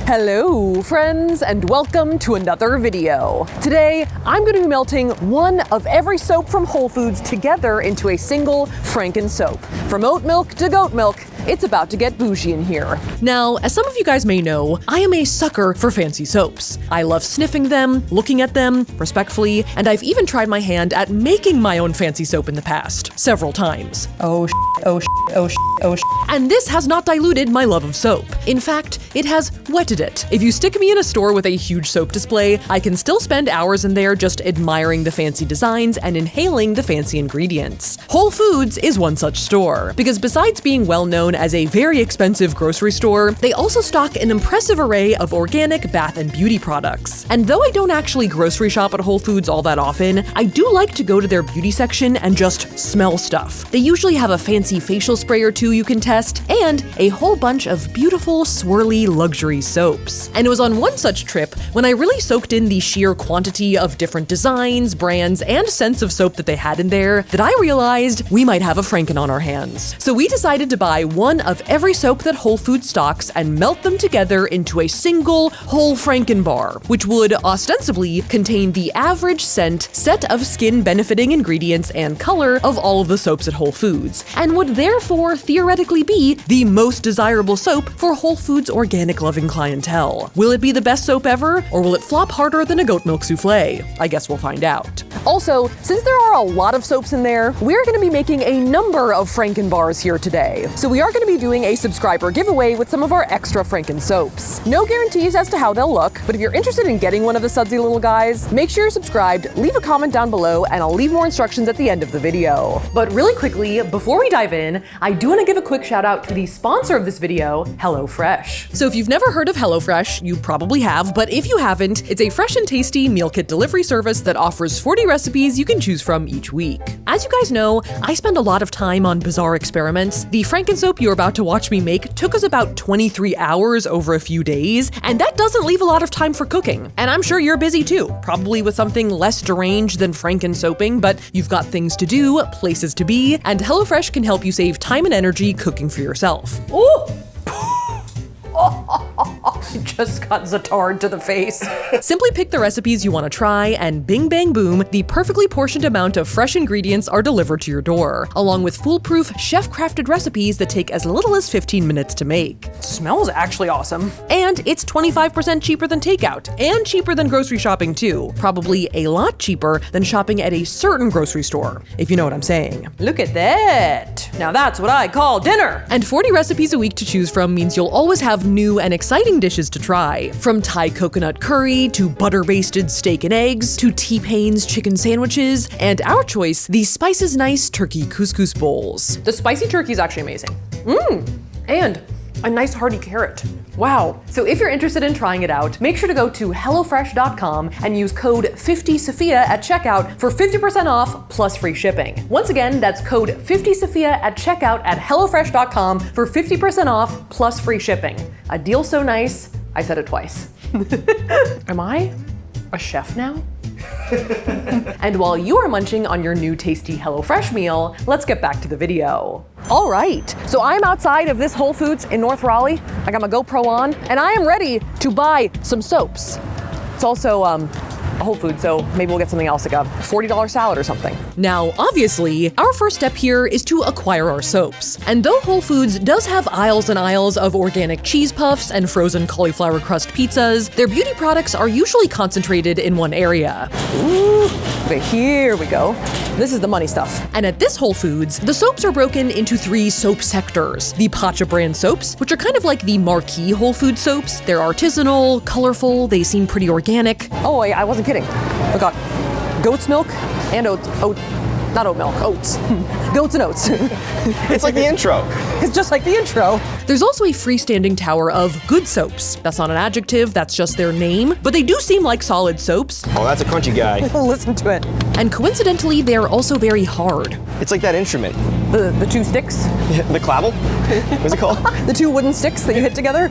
Hello friends, and welcome to another video. Today, I'm going to be melting one of every soap from Whole Foods together into a single Franken soap. From oat milk to goat milk, it's about to get bougie in here. Now, as some of you guys may know, I am a sucker for fancy soaps. I love sniffing them, looking at them, respectfully, and I've even tried my hand at making my own fancy soap in the past, several times. Oh shit. And this has not diluted my love of soap. In fact, it has wetted it. If you stick me in a store with a huge soap display, I can still spend hours in there just admiring the fancy designs and inhaling the fancy ingredients. Whole Foods is one such store, because besides being well known as a very expensive grocery store, they also stock an impressive array of organic bath and beauty products. And though I don't actually grocery shop at Whole Foods all that often, I do like to go to their beauty section and just smell stuff. They usually have a fancy facial spray or two you can test, and a whole bunch of beautiful, swirly luxury soaps. And it was on one such trip when I really soaked in the sheer quantity of different designs, brands, and scents of soap that they had in there that I realized we might have a Franken on our hands. So we decided to buy one of every soap that Whole Foods stocks and melt them together into a single whole Franken bar, which would ostensibly contain the average scent, set of skin benefiting ingredients, and color of all of the soaps at Whole Foods, and would therefore theoretically be the most desirable soap for Whole Foods organic loving clientele. Will it be the best soap ever, or will it flop harder than a goat milk souffle? I guess we'll find out. Also, since there are a lot of soaps in there, we're going to be making a number of Franken bars here today. So we are going to be doing a subscriber giveaway with some of our extra Franken soaps. No guarantees as to how they'll look, but if you're interested in getting one of the sudsy little guys, make sure you're subscribed, leave a comment down below, and I'll leave more instructions at the end of the video. But really quickly, before we dive in, I do want to give a quick shout out to the sponsor of this video, HelloFresh. So if you've never heard of HelloFresh, you probably have, but if you haven't, it's a fresh and tasty meal kit delivery service that offers 40 recipes you can choose from each week. As you guys know, I spend a lot of time on bizarre experiments. The Franken soap you're about to watch me make took us about 23 hours over a few days, and that doesn't leave a lot of time for cooking. And I'm sure you're busy too, probably with something less deranged than Franken soaping, but you've got things to do, places to be, and HelloFresh can help you save time and energy cooking for yourself. Ooh! She just got Zatard to the face. Simply pick the recipes you want to try, and bing bang boom, the perfectly portioned amount of fresh ingredients are delivered to your door, along with foolproof, chef-crafted recipes that take as little as 15 minutes to make. It smells actually awesome. And it's 25% cheaper than takeout, and cheaper than grocery shopping too. Probably a lot cheaper than shopping at a certain grocery store, if you know what I'm saying. Look at that. Now that's what I call dinner. And 40 recipes a week to choose from means you'll always have new and exciting dishes to try. From Thai coconut curry, to butter-basted steak and eggs, to T-Pain's chicken sandwiches, and our choice, the Spices Nice turkey couscous bowls. The spicy turkey is actually amazing. And a nice hearty carrot. Wow. So if you're interested in trying it out, make sure to go to HelloFresh.com and use code 50Sophia at checkout for 50% off plus free shipping. Once again, that's code 50Sophia at checkout at HelloFresh.com for 50% off plus free shipping. A deal so nice, I said it twice. Am I a chef now? And while you are munching on your new tasty HelloFresh meal, let's get back to the video. All right, so I'm outside of this Whole Foods in North Raleigh. I got my GoPro on, and I am ready to buy some soaps. It's also a Whole Foods, so maybe we'll get something else, like a $40 salad or something. Now, obviously, our first step here is to acquire our soaps. And though Whole Foods does have aisles and aisles of organic cheese puffs and frozen cauliflower crust pizzas, their beauty products are usually concentrated in one area. Ooh, okay, here we go. This is the money stuff. And at this Whole Foods, the soaps are broken into 3 soap sectors. The Pacha brand soaps, which are kind of like the marquee Whole Foods soaps. They're artisanal, colorful, they seem pretty organic. Oh, I wasn't kidding. I got goat's milk and oats. Not oat milk, oats. Goats and oats. It's like the intro. It's just like the intro. There's also a freestanding tower of good soaps. That's not an adjective, that's just their name. But they do seem like solid soaps. Oh, that's a crunchy guy. Listen to it. And coincidentally, they're also very hard. It's like that instrument. The 2 sticks? The clavel? What's it called? The 2 wooden sticks that you hit together?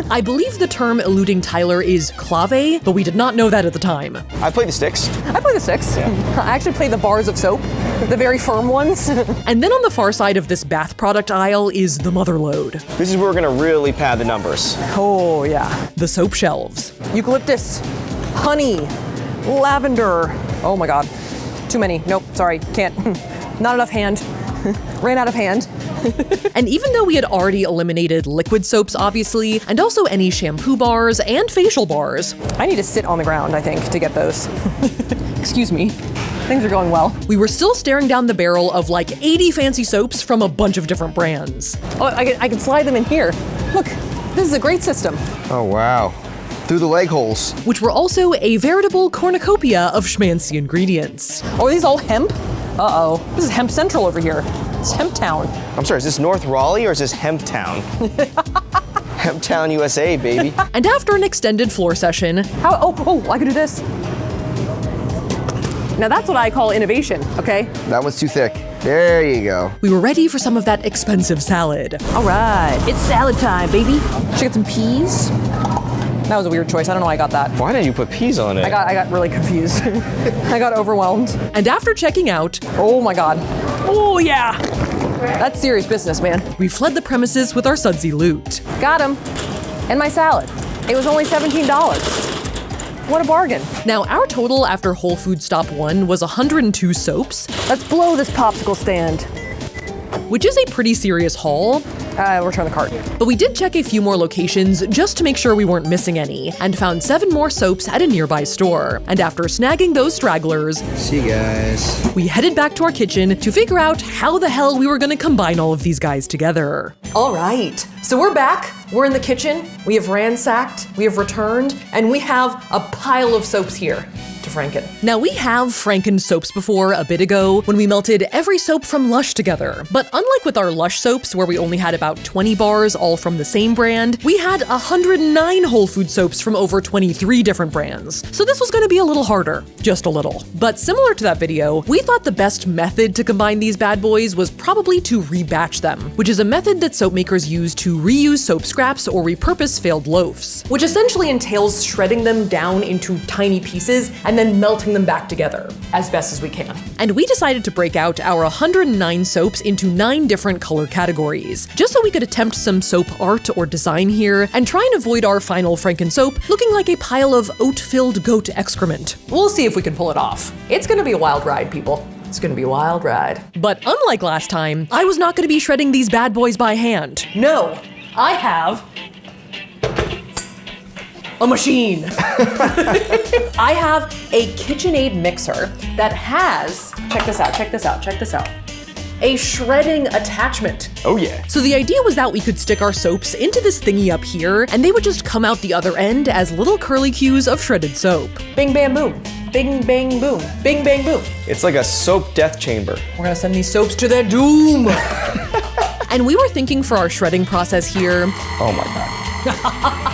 I believe the term eluding Tyler is clave, but we did not know that at the time. I play the sticks. I play the sticks. Yeah. I actually play the bars of soap. The very firm ones. And then on the far side of this bath product aisle is the mother load. This is where we're gonna really pad the numbers. Oh yeah. The soap shelves. Eucalyptus, honey, lavender. Oh my God. Too many. Nope, sorry, can't. Not enough hand. Ran out of hand. And even though we had already eliminated liquid soaps, obviously, and also any shampoo bars and facial bars. I need to sit on the ground, I think, to get those. Excuse me. Things are going well. We were still staring down the barrel of like 80 fancy soaps from a bunch of different brands. Oh, I can slide them in here. Look, this is a great system. Oh, wow. Through the leg holes. Which were also a veritable cornucopia of schmancy ingredients. Oh, are these all hemp? Uh-oh, this is Hemp Central over here. It's Hemp Town. I'm sorry, is this North Raleigh or is this Hemp Town? Hemp Town, USA, baby. And after an extended floor session, oh, I could do this. Now that's what I call innovation, okay? That one's too thick. There you go. We were ready for some of that expensive salad. All right, it's salad time, baby. Should I get some peas? That was a weird choice. I don't know why I got that. Why did you put peas on it? I got really confused. I got overwhelmed. And after checking out, oh my God. Oh yeah. That's serious business, man. We fled the premises with our sudsy loot. Got him. And my salad. It was only $17. What a bargain. Now, our total after Whole Foods Stop 1 was 102 soaps. Let's blow this popsicle stand. Which is a pretty serious haul. Return the cart. But we did check a few more locations just to make sure we weren't missing any, and found 7 more soaps at a nearby store. And after snagging those stragglers, see you guys. We headed back to our kitchen to figure out how the hell we were gonna combine all of these guys together. All right, so we're back. We're in the kitchen. We have ransacked, we have returned, and we have a pile of soaps here to Franken. Now we have Franken soaps before a bit ago when we melted every soap from Lush together. But unlike with our Lush soaps where we only had about 20 bars all from the same brand, we had 109 Whole Food soaps from over 23 different brands. So this was gonna be a little harder, just a little. But similar to that video, we thought the best method to combine these bad boys was probably to rebatch them, which is a method that soap makers use to reuse soap scraps or repurpose failed loaves, which essentially entails shredding them down into tiny pieces and then melting them back together as best as we can. And we decided to break out our 109 soaps into 9 different color categories, just so we could attempt some soap art or design here and try and avoid our final Franken soap looking like a pile of oat-filled goat excrement. We'll see if we can pull it off. It's gonna be a wild ride, people. It's gonna be a wild ride. But unlike last time, I was not gonna be shredding these bad boys by hand. No, I have a machine. I have a KitchenAid mixer that has, check this out, a shredding attachment. Oh yeah. So the idea was that we could stick our soaps into this thingy up here, and they would just come out the other end as little curly cues of shredded soap. Bing, bam, boom. Bing, bang, boom. Bing, bang, boom. It's like a soap death chamber. We're gonna send these soaps to their doom. And we were thinking for our shredding process here, Oh my God.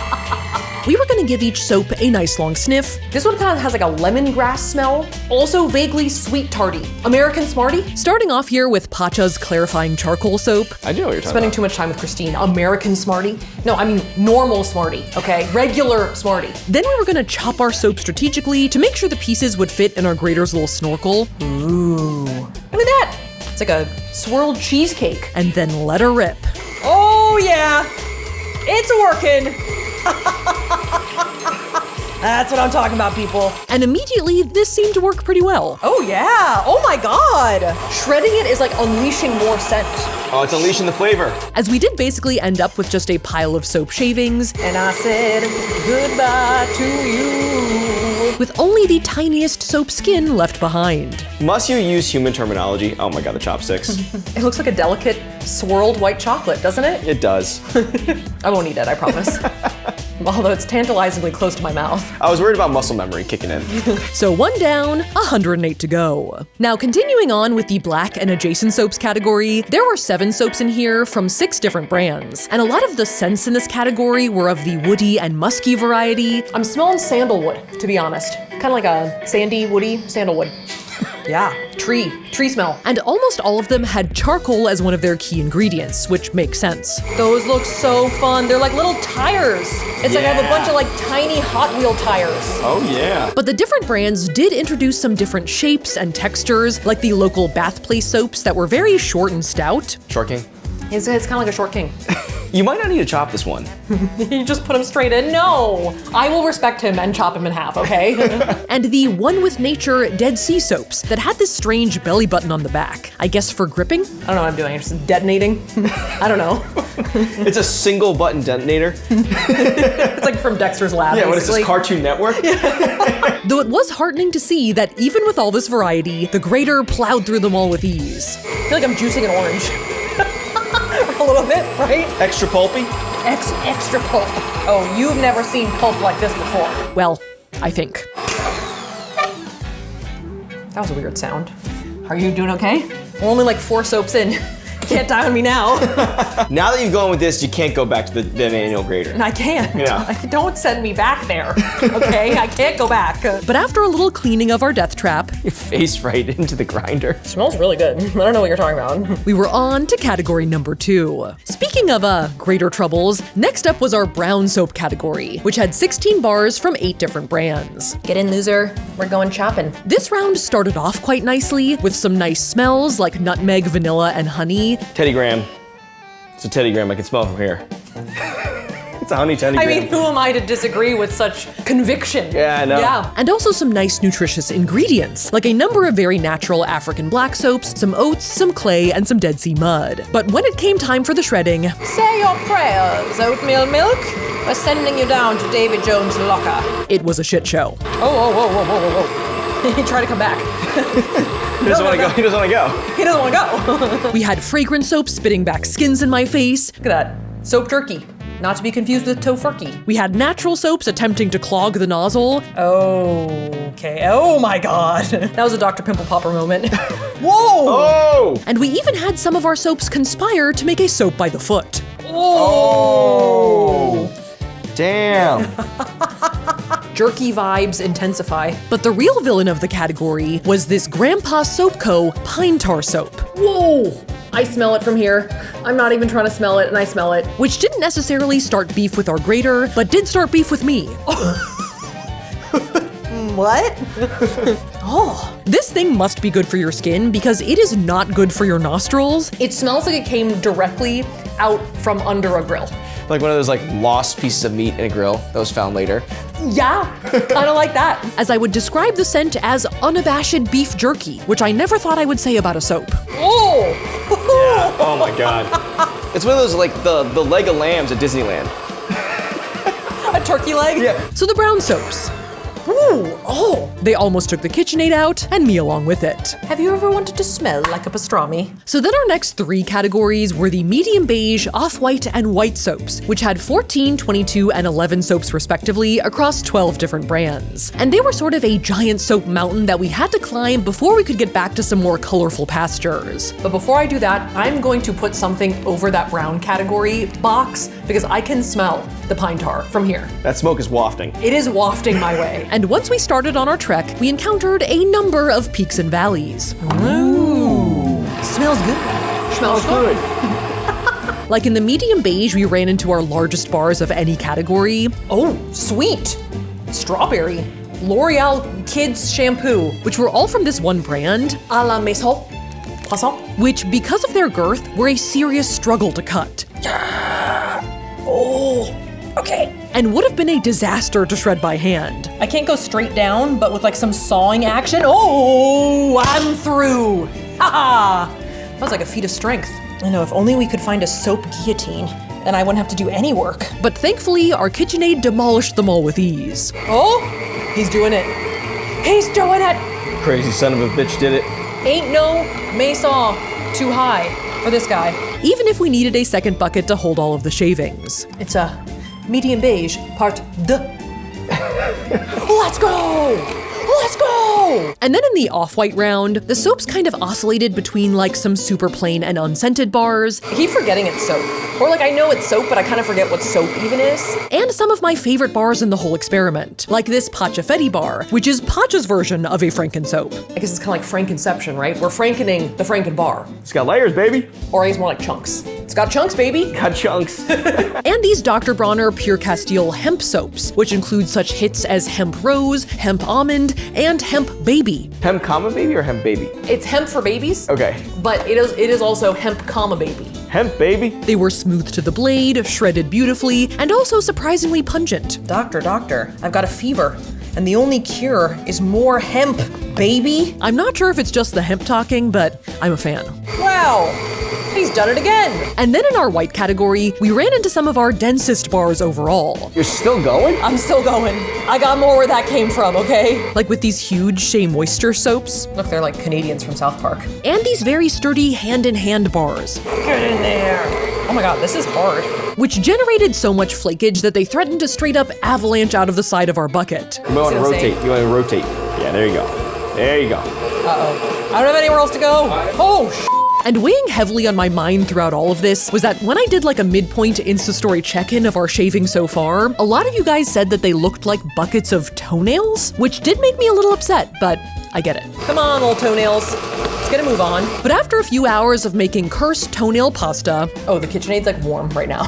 we were gonna give each soap a nice long sniff. This one kind of has like a lemongrass smell, also vaguely sweet tarty. American Smartie? Starting off here with Pacha's clarifying charcoal soap. I do know what you're talking Spending about. too much time with Christine. American Smartie? No, I mean normal Smartie, okay? Regular Smartie. Then we were gonna chop our soap strategically to make sure the pieces would fit in our grater's little snorkel. Ooh, look at that. It's like a swirled cheesecake. And then let her rip. Oh yeah, it's working. That's what I'm talking about, people. And immediately, this seemed to work pretty well. Oh yeah, oh my God. Shredding it is like unleashing more scent. Oh, it's unleashing the flavor. As we did basically end up with just a pile of soap shavings. And I said goodbye to you. With only the tiniest soap skin left behind. Must you use human terminology? Oh my God, the chopsticks. It looks like a delicate swirled white chocolate, doesn't it? It does. I won't eat it, I promise. Although it's tantalizingly close to my mouth. I was worried about muscle memory kicking in. So 1 down, 108 to go. Now continuing on with the black and adjacent soaps category, there were 7 soaps in here from 6 different brands. And a lot of the scents in this category were of the woody and musky variety. I'm smelling sandalwood, to be honest. Kind of like a sandy, woody sandalwood. Yeah, tree smell. And almost all of them had charcoal as one of their key ingredients, which makes sense. Those look so fun. They're like little tires. It's like I have a bunch of like tiny Hot Wheel tires. Oh yeah. But the different brands did introduce some different shapes and textures, like the local Bath Place soaps that were very short and stout. Short King. It's kind of like a short king. You might not need to chop this one. You just put him straight in? No, I will respect him and chop him in half, okay? And the One with Nature Dead Sea soaps that had this strange belly button on the back. I guess for gripping? I don't know what I'm doing, just detonating? I don't know. It's a single button detonator. It's like from Dexter's Lab, Yeah, what is basically. this, Cartoon Network? Though it was heartening to see that even with all this variety, the grater plowed through them all with ease. I feel like I'm juicing an orange. A little bit, right? Extra pulpy? Extra pulp. Oh, you've never seen pulp like this before. Well, I think. That was a weird sound. Are you doing okay? We're only like 4 soaps in. You can't die on me now. Now that you've gone with this, you can't go back to the manual grater. And I can't. Yeah. Don't send me back there, okay? I can't go back. But after a little cleaning of our death trap, Your face right into the grinder. smells really good. I don't know what you're talking about. We were on to category number 2. Speaking of greater troubles, next up was our brown soap category, which had 16 bars from 8 different brands. Get in, loser. We're going shopping. This round started off quite nicely with some nice smells like nutmeg, vanilla, and honey. Teddy Graham. It's a Teddy Graham. I can smell it from here. It's a honey Teddy I Graham. mean, who am I to disagree with such conviction? Yeah, I know. Yeah. And also some nice nutritious ingredients, like a number of very natural African black soaps, some oats, some clay, and some Dead Sea mud. But when it came time for the shredding, Say your prayers, oatmeal milk. We're sending you down to David Jones' locker. it was a shit show. Whoa. He tried to come back. He doesn't want to go. He doesn't want to go. He doesn't want to go. We had fragrance soap spitting back skins in my face. Look at that. Soap jerky. Not to be confused with tofurkey. We had natural soaps attempting to clog the nozzle. Okay. Oh my god. That was a Dr. Pimple Popper moment. Whoa! Oh! And we even had some of our soaps conspire to make a soap by the foot. Oh! Damn. Jerky vibes intensify. But the real villain of the category was this Grandpa Soap Co. Pine Tar Soap. Whoa! I smell it from here. I'm not even trying to smell it, and I smell it. Which didn't necessarily start beef with our grater, but did start beef with me. What? Oh, this thing must be good for your skin because it is not good for your nostrils. It smells like it came directly out from under a grill. Like one of those lost pieces of meat in a grill that was found later. Yeah, kind of like that. As I would describe the scent as unabashed beef jerky, which I never thought I would say about a soap. Oh! Oh my god. It's one of those the leg of lambs at Disneyland. A turkey leg? Yeah. So the brown soaps. Ooh, oh, they almost took the KitchenAid out and me along with it. Have you ever wanted to smell like a pastrami? So then our next 3 categories were the medium beige, off-white, and white soaps, which had 14, 22, and 11 soaps respectively across 12 different brands. And they were sort of a giant soap mountain that we had to climb before we could get back to some more colorful pastures. But before I do that, I'm going to put something over that brown category box because I can smell the pine tar from here. That smoke is wafting. It is wafting my way. And once we started on our trek, we encountered a number of peaks and valleys. Ooh. Smells good. Smells good. Like in the medium beige, we ran into our largest bars of any category. Oh, sweet. Strawberry. L'Oreal Kids Shampoo, which were all from this one brand, à la maison, croissant, which because of their girth were a serious struggle to cut. Oh, okay. And would have been a disaster to shred by hand. I can't go straight down, but with some sawing action. Oh, I'm through. Ha! That was like a feat of strength. I know, if only we could find a soap guillotine, then I wouldn't have to do any work. But thankfully, our KitchenAid demolished them all with ease. Oh, he's doing it. He's doing it! Crazy son of a bitch did it. Ain't no maison too high for this guy. Even if we needed a second bucket to hold all of the shavings. It's a medium beige, part 2. Let's go! Let's go! And then in the off-white round, the soaps kind of oscillated between some super plain and unscented bars. I keep forgetting it's soap. Or I know it's soap, but I kind of forget what soap even is. And some of my favorite bars in the whole experiment, like this Pacha Feti bar, which is Pacha's version of a Franken soap. I guess it's kind of like Frankenception, right? We're Frankening the Franken bar. It's got layers, baby. Or I guess more like chunks. It's got chunks, baby. Got chunks. And these Dr. Bronner Pure Castile hemp soaps, which include such hits as hemp rose, hemp almond, and hemp baby. Hemp comma baby or hemp baby? It's hemp for babies. Okay. But it is also hemp comma baby. Hemp baby? They were smooth to the blade, shredded beautifully, and also surprisingly pungent. Doctor, I've got a fever. And the only cure is more hemp, baby. I'm not sure if it's just the hemp talking, but I'm a fan. Wow, he's done it again. And then in our white category, we ran into some of our densest bars overall. You're still going? I'm still going. I got more where that came from, okay? Like with these huge Shea Moisture soaps, Look, they're like Canadians from South Park. and these very sturdy hand-in-hand bars, Get in there. Oh my God, this is hard. which generated so much flakage that they threatened to straight up avalanche out of the side of our bucket. You want to It's rotate. insane. You want to rotate. Yeah, there you go. There you go. I don't have anywhere else to go. Oh, And weighing heavily on my mind throughout all of this was that when I did like a midpoint Insta-story check-in of our shaving so far, a lot of you guys said that they looked like buckets of toenails, which did make me a little upset, but I get it. come on, little toenails. Let's get a move on. But after a few hours of making cursed toenail pasta, Oh, the KitchenAid's like warm right now.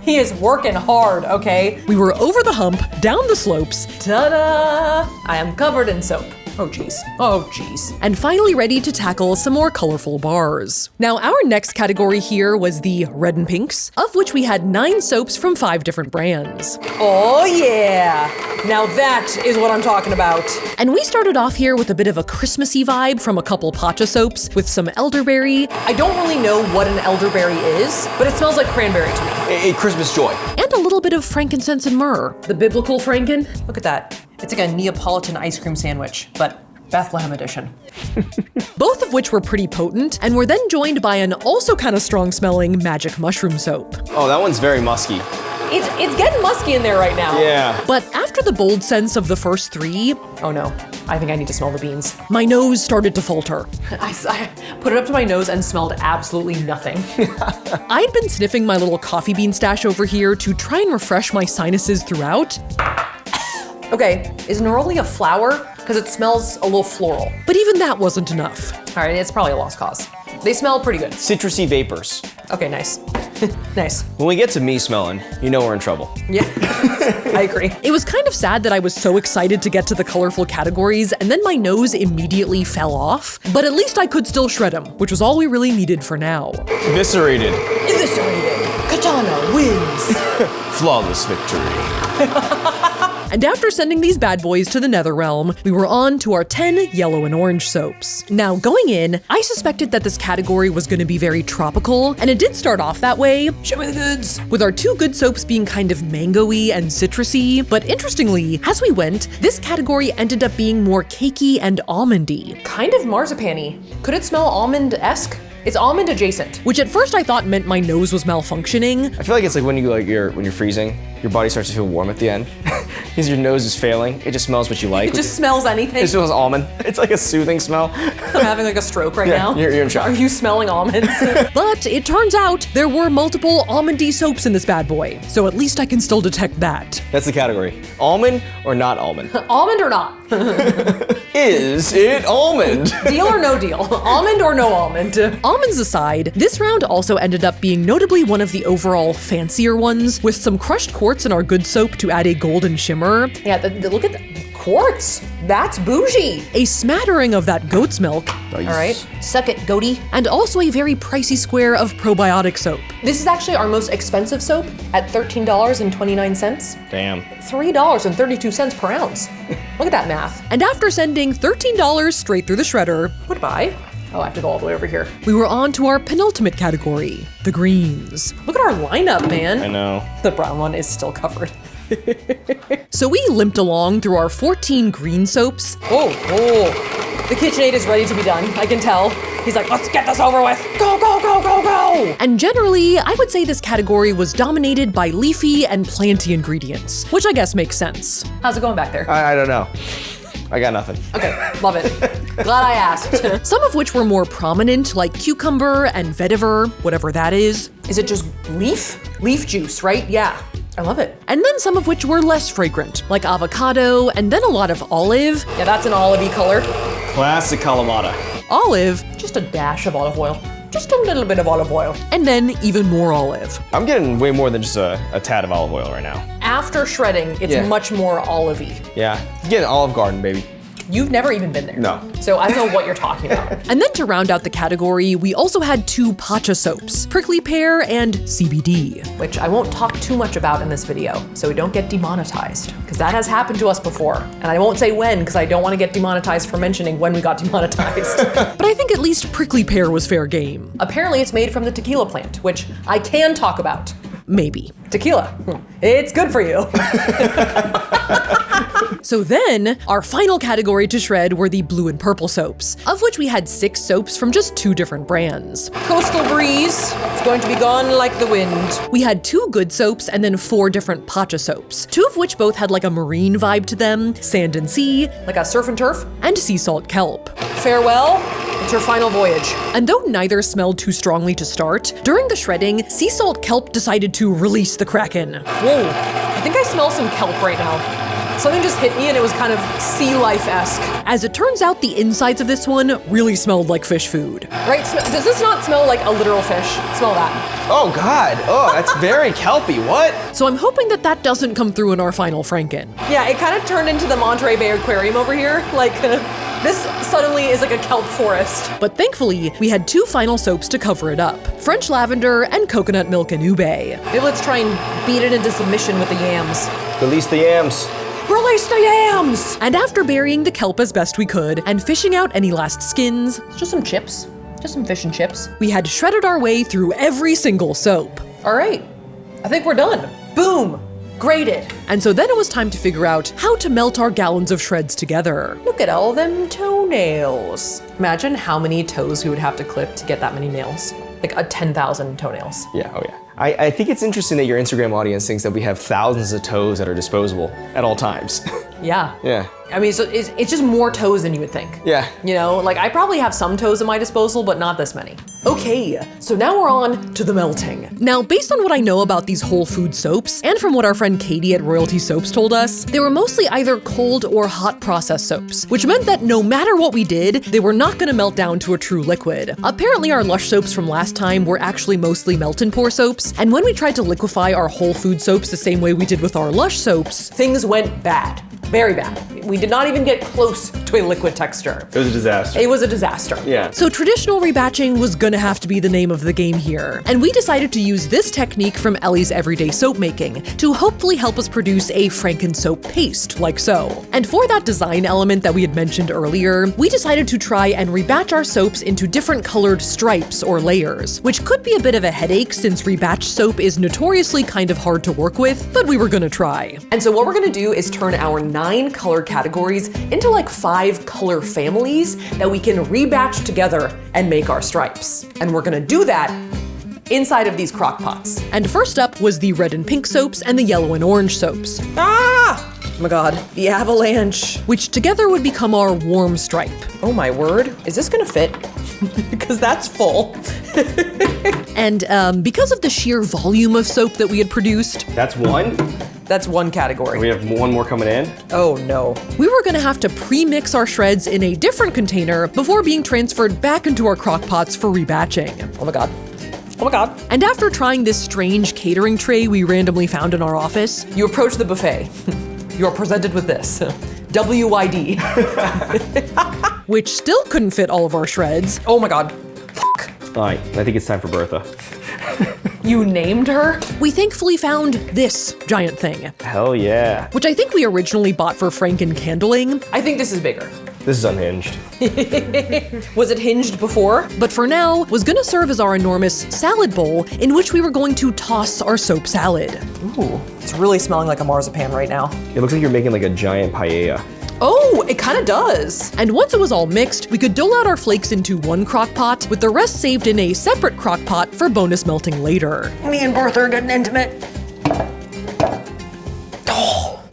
He is working hard, okay? we were over the hump, down the slopes, Ta-da! I am covered in soap. Oh, jeez. Oh, jeez. and finally ready to tackle some more colorful bars. Now, our next category here was the red and pinks, of which we had 9 soaps from 5 different brands. Oh, yeah. Now that is what I'm talking about. And we started off here with a bit of a Christmassy vibe from a couple Pacha soaps with some elderberry I don't really know what an elderberry is, but it smells like cranberry to me. A Christmas joy. and a little bit of frankincense and myrrh. The biblical Franken? Look at that. It's like a Neapolitan ice cream sandwich, but Bethlehem edition. Both of which were pretty potent and were then joined by an also kind of strong smelling magic mushroom soap. Oh, that one's very musky. It's getting musky in there right now. Yeah. But after the bold sense of the first 3, Oh no, I think I need to smell the beans. my nose started to falter. I put it up to my nose and smelled absolutely nothing. I'd been sniffing my little coffee bean stash over here to try and refresh my sinuses throughout, Okay, is neroli a flower? Because it smells a little floral. but even that wasn't enough. All right, it's probably a lost cause. They smell pretty good. Citrusy vapors. Okay, nice. Nice. When we get to me smelling, you know we're in trouble. Yeah, I agree. It was kind of sad that I was so excited to get to the colorful categories and then my nose immediately fell off, but at least I could still shred them, which was all we really needed for now. Eviscerated. Eviscerated. Katana wins. Flawless victory. And after sending these bad boys to the nether realm, we were on to our 10 yellow and orange soaps. Now, going in, I suspected that this category was going to be very tropical, and it did start off that way. Show me the goods. With our 2 good soaps being kind of mango-y and citrusy, but interestingly, as we went, this category ended up being more cakey and almondy, Kind of marzipan-y. Could it smell almond-esque? It's almond adjacent. which at first I thought meant my nose was malfunctioning. I feel like it's like when you're freezing, your body starts to feel warm at the end. Because your nose is failing. It just smells what you like. It just smells anything. It smells almond. It's like a soothing smell. I'm having like a stroke right Yeah, now. you're in shock. Are you smelling almonds? But it turns out there were multiple almondy soaps in this bad boy, so at least I can still detect that. That's the category. Almond or not almond? Almond or not? Is it almond? Deal or no deal? Almond or no almond? Almonds aside, this round also ended up being notably one of the overall fancier ones, with some crushed quartz in our good soap to add a golden shimmer, Yeah, look at the quartz. That's bougie. a smattering of that goat's milk, All right, suck it, goatee. and also a very pricey square of probiotic soap. This is actually our most expensive soap at $13.29. Damn. $3.32 per ounce. Look at that math. And after sending $13 straight through the shredder, Goodbye. Oh, I have to go all the way over here. we were on to our penultimate category, the greens. Look at our lineup, man. I know. The brown one is still covered. So we limped along through our 14 green soaps, Oh. The KitchenAid is ready to be done. I can tell. He's like, let's get this over with. Go, go, go, go, go. and generally, I would say this category was dominated by leafy and planty ingredients, which I guess makes sense. How's it going back there? I don't know. I got nothing. Okay, love it. Glad I asked. Some of which were more prominent, like cucumber and vetiver, whatever that is, Is it just leaf? Leaf juice, right? Yeah. I love it. and then some of which were less fragrant, like avocado, and then a lot of olive, Yeah, that's an olivey color. Classic Kalamata. olive, Just a dash of olive oil. Just a little bit of olive oil. and then even more olive. I'm getting way more than just a tad of olive oil right now. After shredding, it's Yeah. much more olivey. Yeah. You're getting Olive Garden, baby. You've never even been there. No. So I don't know what you're talking about. And then to round out the category, we also had 2 Pacha soaps, Prickly Pear and CBD. Which I won't talk too much about in this video, so we don't get demonetized. Because that has happened to us before. And I won't say when, because I don't want to get demonetized for mentioning when we got demonetized. But I think at least Prickly Pear was fair game. Apparently it's made from the tequila plant, which I can talk about. Maybe. Tequila. It's good for you. So then, our final category to shred were the blue and purple soaps, of which we had 6 soaps from just 2 different brands. Coastal breeze. It's going to be gone like the wind. We had 2 good soaps and then 4 different Pacha soaps, 2 of which both had like a marine vibe to them, sand and sea, Like a surf and turf. and sea salt kelp. Farewell. It's your final voyage. And though neither smelled too strongly to start, during the shredding, sea salt kelp decided to release the Kraken. Whoa. I think I smell some kelp right now. Something just hit me and it was kind of sea life-esque. As it turns out, the insides of this one really smelled like fish food. Right? Does this not smell like a literal fish? Smell that. Oh God. Oh, that's very kelpy. What? So I'm hoping that that doesn't come through in our final Franken. Yeah, it kind of turned into the Monterey Bay Aquarium over here. Like, this suddenly is like a kelp forest. But thankfully, we had 2 final soaps to cover it up, French lavender and coconut milk and ube. Maybe let's try and beat it into submission with the yams. Release the yams. Release the yams! And after burying the kelp as best we could and fishing out any last skins, Just some chips. Just some fish and chips. we had shredded our way through every single soap. All right. I think we're done. Boom. Grated. And so then it was time to figure out how to melt our gallons of shreds together. Look at all them toenails. Imagine how many toes we would have to clip to get that many nails. Like 10,000 toenails. Yeah, oh yeah. I think it's interesting that your Instagram audience thinks that we have thousands of toes that are disposable at all times. Yeah. Yeah. I mean, so it's just more toes than you would think. Yeah. You know, like I probably have some toes at my disposal, but not this many. Okay, so now we're on to the melting. Now, based on what I know about these whole food soaps, and from what our friend Katie at Royalty Soaps told us, they were mostly either cold or hot process soaps, which meant that no matter what we did, they were not gonna melt down to a true liquid. Apparently our Lush soaps from last time were actually mostly melt and pour soaps, and when we tried to liquefy our whole food soaps the same way we did with our Lush soaps, Things went bad. Very bad. We did not even get close to a liquid texture. It was a disaster. It was a disaster. Yeah. so traditional rebatching was gonna have to be the name of the game here. And we decided to use this technique from Ellie's Everyday Soap Making to hopefully help us produce a Franken soap paste, like so. And for that design element that we had mentioned earlier, we decided to try and rebatch our soaps into different colored stripes or layers, which could be a bit of a headache since rebatch soap is notoriously kind of hard to work with, but we were gonna try. And so what we're gonna do is turn our 9 color categories into like 5 color families that we can rebatch together and make our stripes. And we're gonna do that inside of these crock pots. And first up was the red and pink soaps and the yellow and orange soaps, Ah! Oh my god, the avalanche. which together would become our warm stripe. Oh my word, is this gonna fit? Because that's full. And because of the sheer volume of soap that we had produced, That's one. That's one category. We have one more coming in. Oh no. we were gonna have to pre-mix our shreds in a different container before being transferred back into our crock pots for rebatching. Oh my god. Oh my god. And after trying this strange catering tray we randomly found in our office, You approach the buffet. You're presented with this. WYD. which still couldn't fit all of our shreds, Oh my god. Fuck. All right, I think it's time for Bertha. You named her? we thankfully found this giant thing, Hell yeah. which I think we originally bought for Franken candling, I think this is bigger. This is unhinged. Was it hinged before? but for now was gonna serve as our enormous salad bowl in which we were going to toss our soap salad. Ooh, it's really smelling like a marzipan right now. It looks like you're making like a giant paella. Oh, it kind of does. And once it was all mixed, we could dole out our flakes into one crock pot, with the rest saved in a separate crock pot for bonus melting later. Me and Bertha are getting intimate.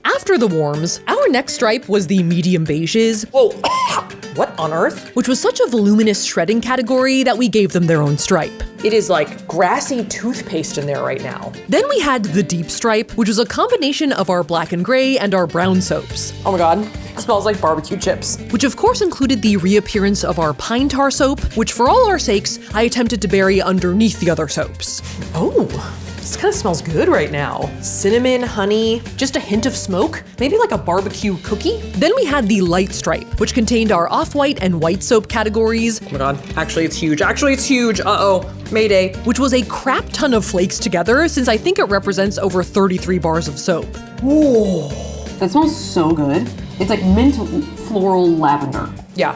After the warms, our next stripe was the medium beiges, Whoa. What on earth? which was such a voluminous shredding category that we gave them their own stripe. It is like grassy toothpaste in there right now. Then we had the deep stripe, which was a combination of our black and gray and our brown soaps, Oh my god, it smells like barbecue chips. which of course included the reappearance of our pine tar soap, which for all our sakes, I attempted to bury underneath the other soaps. Oh, This kind of smells good right now. Cinnamon, honey, just a hint of smoke, maybe like a barbecue cookie. Then we had the light stripe, which contained our off-white and white soap categories, Oh my God, actually it's huge. Uh-oh, Mayday. which was a crap ton of flakes together since I think it represents over 33 bars of soap. That smells so good. It's like mint, floral, lavender. Yeah,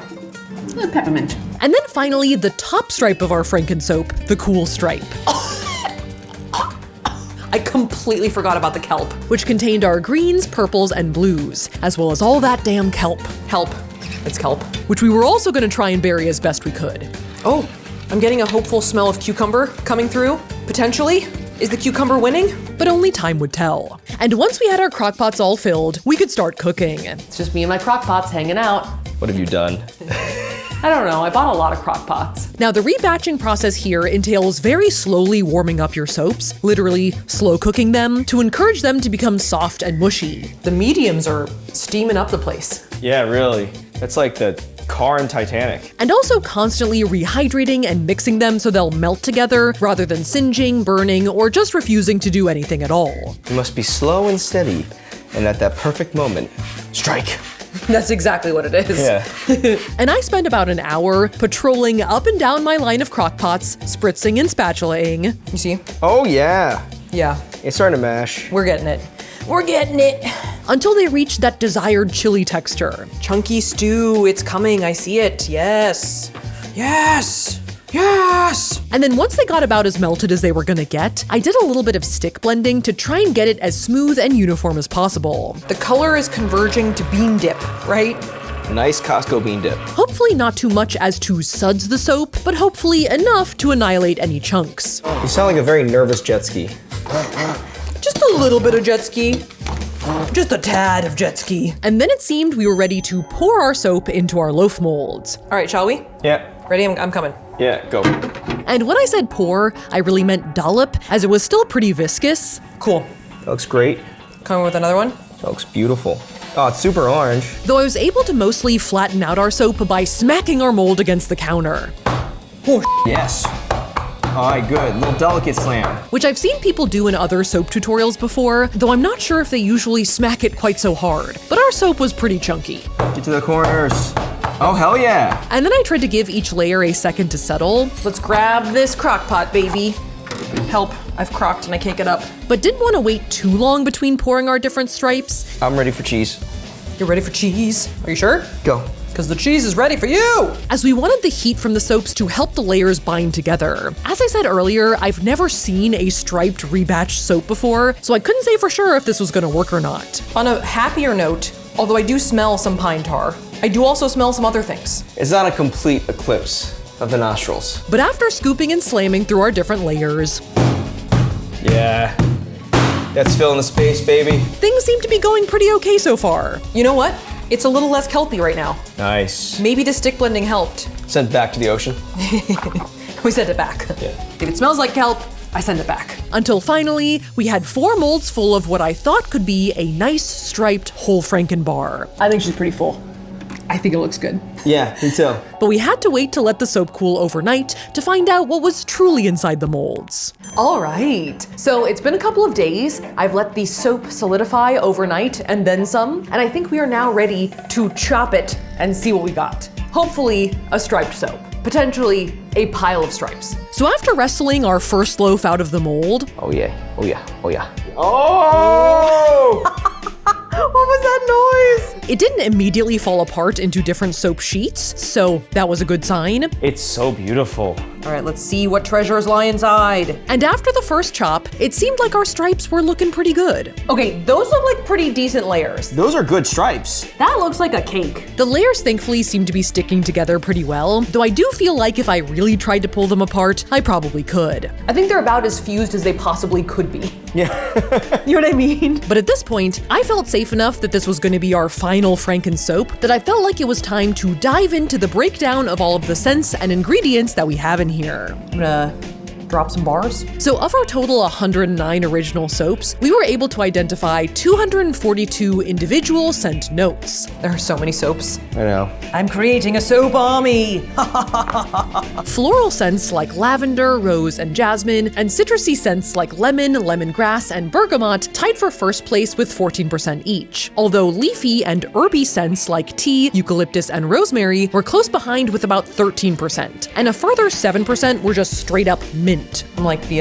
peppermint. And then finally, the top stripe of our Franken soap, the cool stripe, I completely forgot about the kelp. which contained our greens, purples, and blues, as well as all that damn kelp, Kelp. It's kelp. which we were also gonna try and bury as best we could. Oh, I'm getting a hopeful smell of cucumber coming through, potentially. Is the cucumber winning? But only time would tell. And once we had our crock pots all filled, we could start cooking. It's just me and my crock pots hanging out. What have you done? I don't know, I bought a lot of crock pots. Now, the rebatching process here entails very slowly warming up your soaps, literally slow cooking them, to encourage them to become soft and mushy. The mediums are steaming up the place. Yeah, really. That's like the car in Titanic. And also constantly rehydrating and mixing them so they'll melt together rather than singeing, burning, or just refusing to do anything at all. You must be slow and steady, and at that perfect moment, strike. That's exactly what it is. Yeah. And I spent about an hour patrolling up and down my line of crock pots, spritzing and spatulaing. You see? Oh yeah. Yeah, It's starting to mash. we're getting it. We're getting it. Until they reached that desired chili texture. Chunky stew, it's coming, I see it. Yes. Yes. Yes. And then once they got about as melted as they were gonna get, I did a little bit of stick blending to try and get it as smooth and uniform as possible. The color is converging to bean dip, right? Nice Costco bean dip. Hopefully not too much as to suds the soap, but hopefully enough to annihilate any chunks. You sound like a very nervous jet ski. Just a little bit of jet ski. Just a tad of jet ski. And then it seemed we were ready to pour our soap into our loaf molds. All right, shall we? Yeah. Ready? I'm coming. Yeah, go. And when I said pour, I really meant dollop, as it was still pretty viscous. Cool. That looks great. Coming with another one? That looks beautiful. Oh, it's super orange. Though I was able to mostly flatten out our soap by smacking our mold against the counter, Yes. All right, good. Little delicate slam. which I've seen people do in other soap tutorials before, though I'm not sure if they usually smack it quite so hard. But our soap was pretty chunky. Get to the corners. Oh, hell yeah. And then I tried to give each layer a second to settle, Let's grab this crock pot, baby. Help, I've crocked and I can't get up. but didn't want to wait too long between pouring our different stripes. I'm ready for cheese. You're ready for cheese? Are you sure? Go. Because the cheese is ready for you! As we wanted the heat from the soaps to help the layers bind together. As I said earlier, I've never seen a striped rebatched soap before, so I couldn't say for sure if this was gonna work or not. On a happier note, although I do smell some pine tar, I do also smell some other things. It's not a complete eclipse of the nostrils. But after scooping and slamming through our different layers, Yeah. That's filling the space, baby. things seem to be going pretty okay so far. You know what? It's a little less kelpy right now. Nice. Maybe the stick blending helped. Sent back to the ocean. We send it back. Yeah. If it smells like kelp, I send it back. Until finally, we had 4 molds full of what I thought could be a nice striped whole Franken bar. I think she's pretty full. I think it looks good. Yeah, me too. But we had to wait to let the soap cool overnight to find out what was truly inside the molds. All right. So it's been a couple of days. I've let the soap solidify overnight and then some. And I think we are now ready to chop it and see what we got. Hopefully, a striped soap. Potentially a pile of stripes. So after wrestling our first loaf out of the mold, Oh yeah, oh yeah, oh yeah. Oh! What was that noise? it didn't immediately fall apart into different soap sheets, so that was a good sign. It's so beautiful. All right, let's see what treasures lie inside. And after the first chop, it seemed like our stripes were looking pretty good. Okay, those look like pretty decent layers. Those are good stripes. That looks like a cake. The layers thankfully seem to be sticking together pretty well, though I do feel like if I really tried to pull them apart, I probably could. I think they're about as fused as they possibly could be. Yeah. You know what I mean? But at this point, I felt safe enough that this was going to be our final Franken soap that I felt like it was time to dive into the breakdown of all of the scents and ingredients that we have in here. I'm gonna drop some bars? So of our total 109 original soaps, we were able to identify 242 individual scent notes. There are so many soaps. I know. I'm creating a soap army. Floral scents like lavender, rose, and jasmine, and citrusy scents like lemon, lemongrass, and bergamot tied for first place with 14% each. Although leafy and herby scents like tea, eucalyptus, and rosemary were close behind with about 13%. And a further 7% were just straight up mint. I'm like the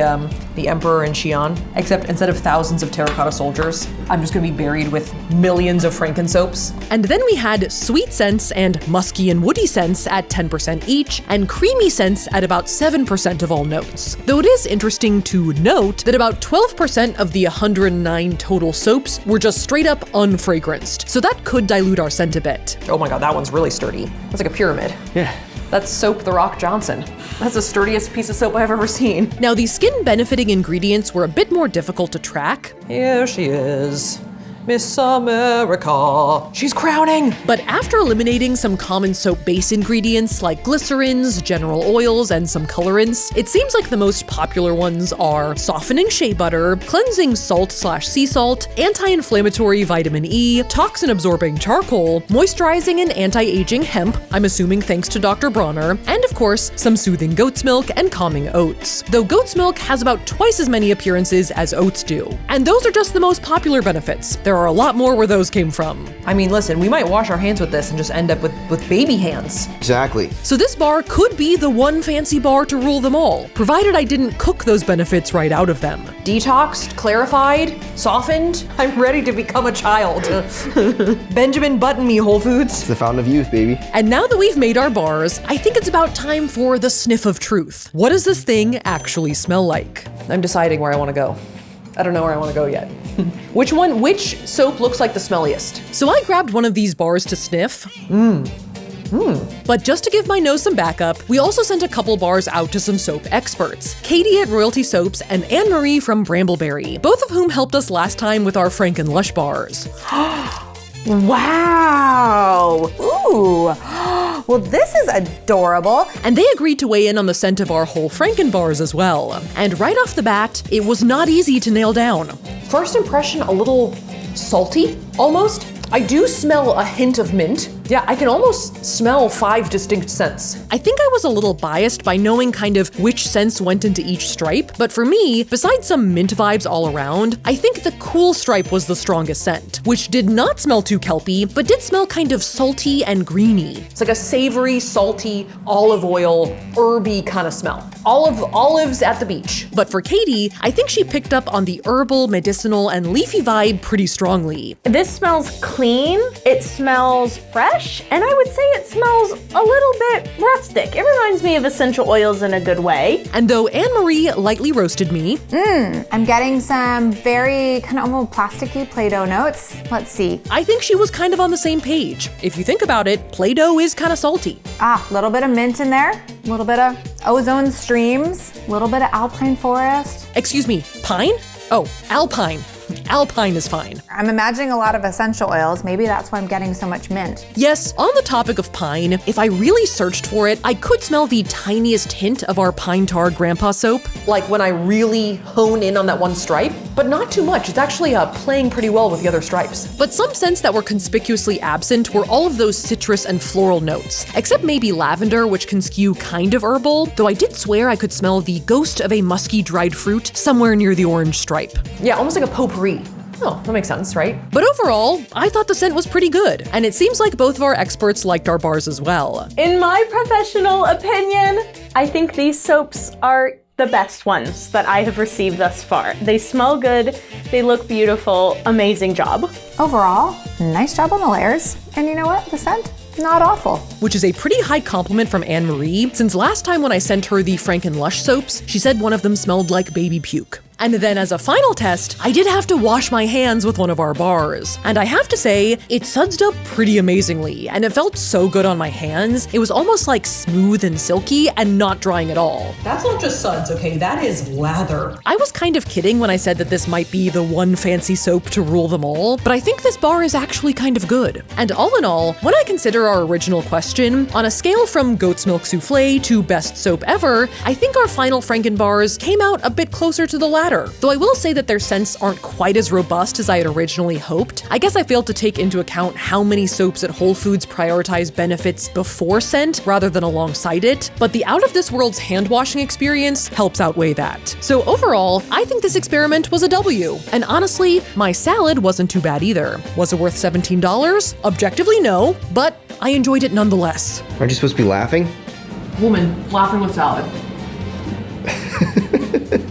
Emperor in Xi'an, except instead of thousands of terracotta soldiers, I'm just gonna be buried with millions of Franken soaps. And then we had sweet scents and musky and woody scents at 10% each, and creamy scents at about 7% of all notes. Though it is interesting to note that about 12% of the 109 total soaps were just straight up unfragranced, so that could dilute our scent a bit. Oh my god, that one's really sturdy. That's like a pyramid. Yeah. That's Soap the Rock Johnson. That's the sturdiest piece of soap I've ever seen. Now, the skin-benefiting ingredients were a bit more difficult to track, Here she is, Miss America. She's crowning. but after eliminating some common soap base ingredients like glycerins, general oils, and some colorants, it seems like the most popular ones are softening shea butter, cleansing salt/sea salt, anti-inflammatory vitamin E, toxin-absorbing charcoal, moisturizing and anti-aging hemp, I'm assuming thanks to Dr. Bronner, and of course, some soothing goat's milk and calming oats. Though goat's milk has about twice as many appearances as oats do. And those are just the most popular benefits. There are a lot more where those came from. I mean, listen, we might wash our hands with this and just end up with baby hands. Exactly. So this bar could be the one fancy bar to rule them all, provided I didn't cook those benefits right out of them. Detoxed, clarified, softened. I'm ready to become a child. Benjamin Button me, Whole Foods. It's the fountain of youth, baby. And now that we've made our bars, I think it's about time for the sniff of truth. What does this thing actually smell like? I'm deciding where I want to go. I don't know where I want to go yet. Which soap looks like the smelliest? So I grabbed one of these bars to sniff. But just to give my nose some backup, we also sent a couple bars out to some soap experts. Katie at Royalty Soaps and Anne-Marie from Brambleberry, both of whom helped us last time with our Franken Lush bars. Wow! Ooh! Well, this is adorable. And they agreed to weigh in on the scent of our whole Franken bars as well. And right off the bat, it was not easy to nail down. First impression, a little salty, almost. I do smell a hint of mint. Yeah, I can almost smell 5 distinct scents. I think I was a little biased by knowing kind of which scents went into each stripe, but for me, besides some mint vibes all around, I think the cool stripe was the strongest scent, which did not smell too kelpy, but did smell kind of salty and greeny. It's like a savory, salty, olive oil, herby kind of smell. Olives at the beach. But for Katie, I think she picked up on the herbal, medicinal, and leafy vibe pretty strongly. This smells clean. It smells fresh. And I would say it smells a little bit rustic. It reminds me of essential oils in a good way. And though Anne-Marie lightly roasted me, I'm getting some very kind of almost plasticky Play-Doh notes. Let's see. I think she was kind of on the same page. If you think about it, Play-Doh is kind of salty. A little bit of mint in there, a little bit of ozone streams, a little bit of alpine forest. Excuse me, pine? Oh, alpine. Alpine is fine. I'm imagining a lot of essential oils. Maybe that's why I'm getting so much mint. Yes, on the topic of pine, if I really searched for it, I could smell the tiniest hint of our pine tar grandpa soap. Like when I really hone in on that one stripe, but not too much. It's actually playing pretty well with the other stripes. But some scents that were conspicuously absent were all of those citrus and floral notes, except maybe lavender, which can skew kind of herbal, though I did swear I could smell the ghost of a musky dried fruit somewhere near the orange stripe. Yeah, almost like a potpourri. Oh, that makes sense, right? But overall, I thought the scent was pretty good, and it seems like both of our experts liked our bars as well. In my professional opinion, I think these soaps are the best ones that I have received thus far. They smell good, they look beautiful, amazing job. Overall, nice job on the layers. And you know what? The scent, not awful. Which is a pretty high compliment from Anne-Marie, since last time when I sent her the Franken Lush soaps, she said one of them smelled like baby puke. And then as a final test, I did have to wash my hands with one of our bars. And I have to say, it sudsed up pretty amazingly, and it felt so good on my hands. It was almost like smooth and silky and not drying at all. That's not just suds, okay? That is lather. I was kind of kidding when I said that this might be the one fancy soap to rule them all, but I think this bar is actually kind of good. And all in all, when I consider our original question, on a scale from goat's milk souffle to best soap ever, I think our final Franken bars came out a bit closer to the latter. Though I will say that their scents aren't quite as robust as I had originally hoped. I guess I failed to take into account how many soaps at Whole Foods prioritize benefits before scent rather than alongside it, but the out of this world's hand washing experience helps outweigh that. So overall, I think this experiment was a W. And honestly, my salad wasn't too bad either. Was it worth $17? Objectively, no, but I enjoyed it nonetheless. Aren't you supposed to be laughing? Woman laughing with salad.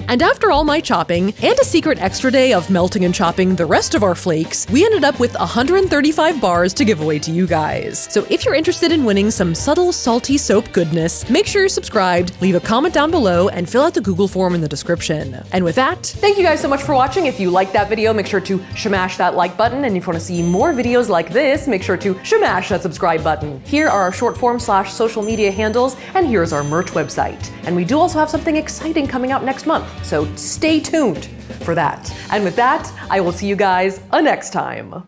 And after all my chopping, and a secret extra day of melting and chopping the rest of our flakes, we ended up with 135 bars to give away to you guys. So if you're interested in winning some subtle, salty soap goodness, make sure you're subscribed, leave a comment down below, and fill out the Google form in the description. And with that, Thank you guys so much for watching. If you liked that video, make sure to shmash that like button. And if you want to see more videos like this, make sure to shmash that subscribe button. Here are our short form / social media handles, and here's our merch website. And we do also have something exciting coming out next month, so stay tuned for that. And with that, I will see you guys next time.